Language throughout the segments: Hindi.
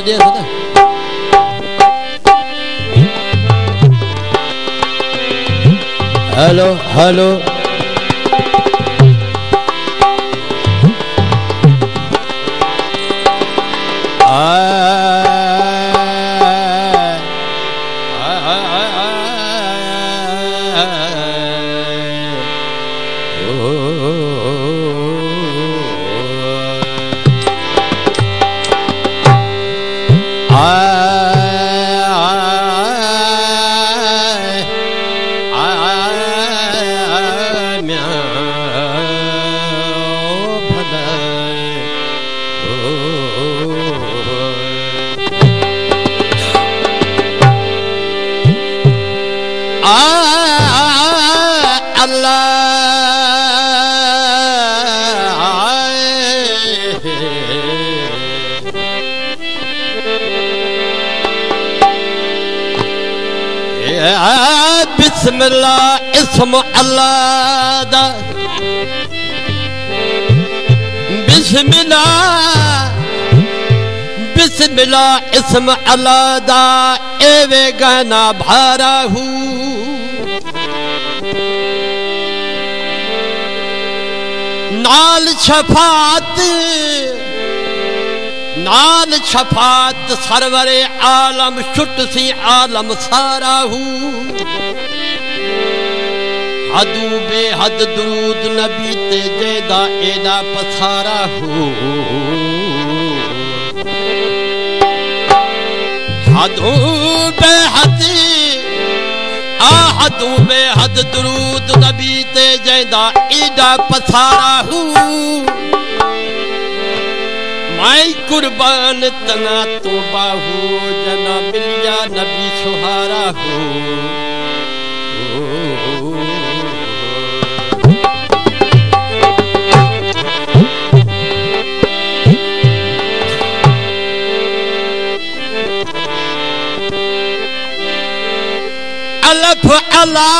दे खुदा हेलो हेलो बिस्मिल्लाह इस्म अल्लाह दा बिस्मिल्लाह बिस्मिल्लाह इस्म अल्लाह दा एवे गाना भारा हूँ नाल शफात सरवरे आलम छुट सी आलम सारा हूँ हदू बेहद दुरूद नबी ते जेदा एदा पसारा हूँ हदू बेहद दुरूद नबी ते जेदा एदा पसारा हूँ माई कुर्बान तना तो बाहू जना मिलिया नबी सुहारा हूँ अल्लाह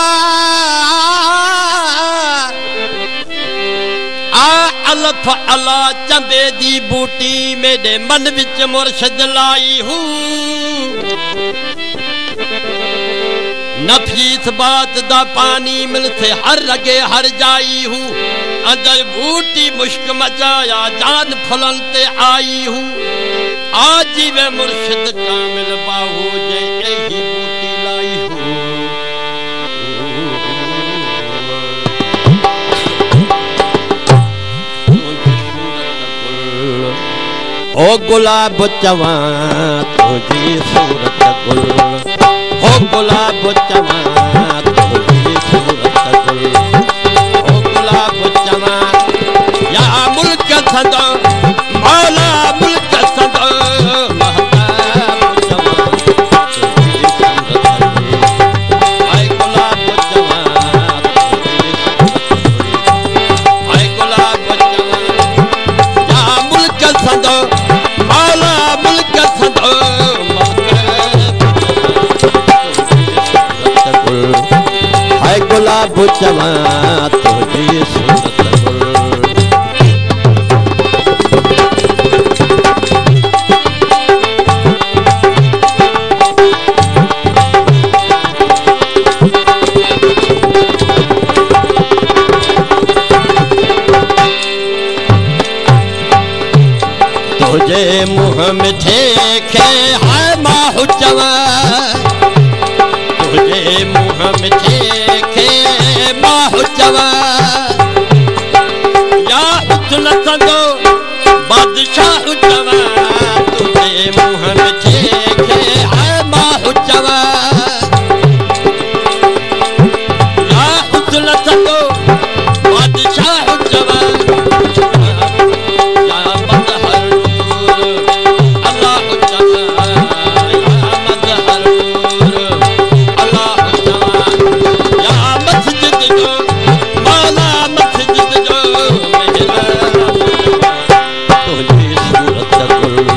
अल्लाह अल्लाह चंबे दी बूटी मेरे मन विच मुर्शद लाई हूँ नफीस बात दा पानी मिलते हर लगे हर जाई हूँ अंदर बूटी मुश्क मचाया जान फुलते आई हूँ आज वे मुर्शद कामिल बाहू जे यही बूटी लाई हूँ ओ गुलाब चवा तुझी सूरत गुल ओ गुलाब चवा तुझी सूरत गुल ओ गुलाब चवा या मुल्क सदा मौला मुल्क सदा महताब चवा तुझी सूरत गुल आए गुलाब चवा तुझी सूरत गुल आए गुलाब चवा या मुल्क सदा गुलाब चवा तुझी सूरत गुल तुझे मुँह में देखे है माहू चवा तुझे मुँह में देखे माहू चवा या हुस्न सदो बादशाह चवा तुझे मुँह में देखे है माहू चवा या हुस्न सदो बादशाह चवा सूरत गुल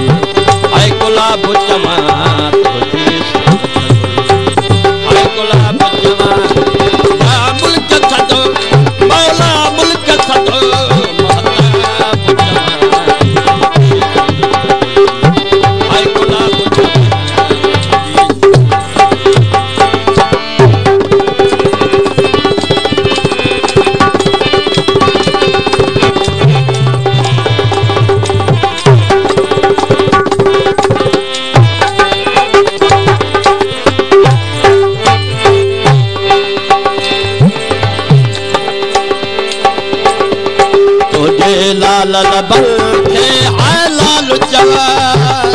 लबल खे आए लाल जवान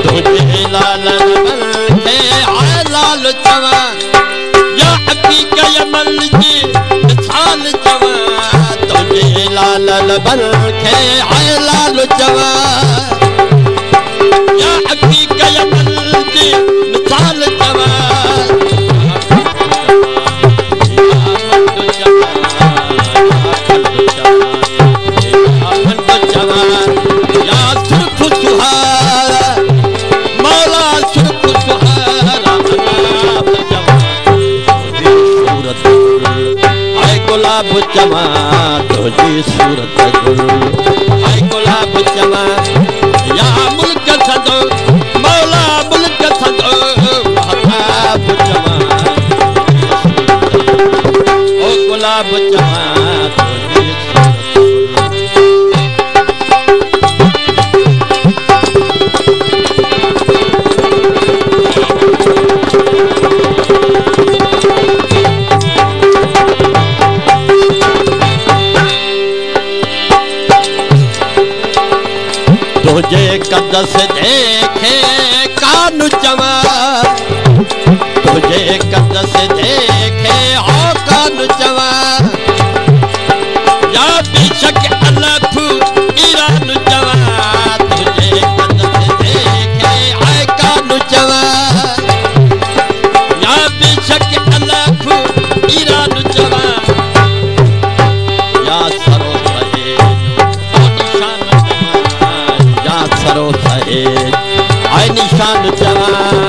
तुझे लाल लबल खे आए लाल जवान या हकीक यमल जी मिसाल जवान तुझे लाल लबल खे आए लाल जवान या हकीक यमल जी मिसाल जवान गुलाब चमा तुझी सूरत गुल हाय गुलाब चमा या मुल्क सदो मौला मुल्क सदो महताब चमा ओ गुलाब चमा तुझी तुझे कदस देखे कानू चवा तुझे कदस देखे हो कानू चवा या बेशक अलफ ईरान चवा तुझे कदस देखे आए कानू चवा या बेशक अलफ ईरान चवा या सरो सरो आए निशान जवान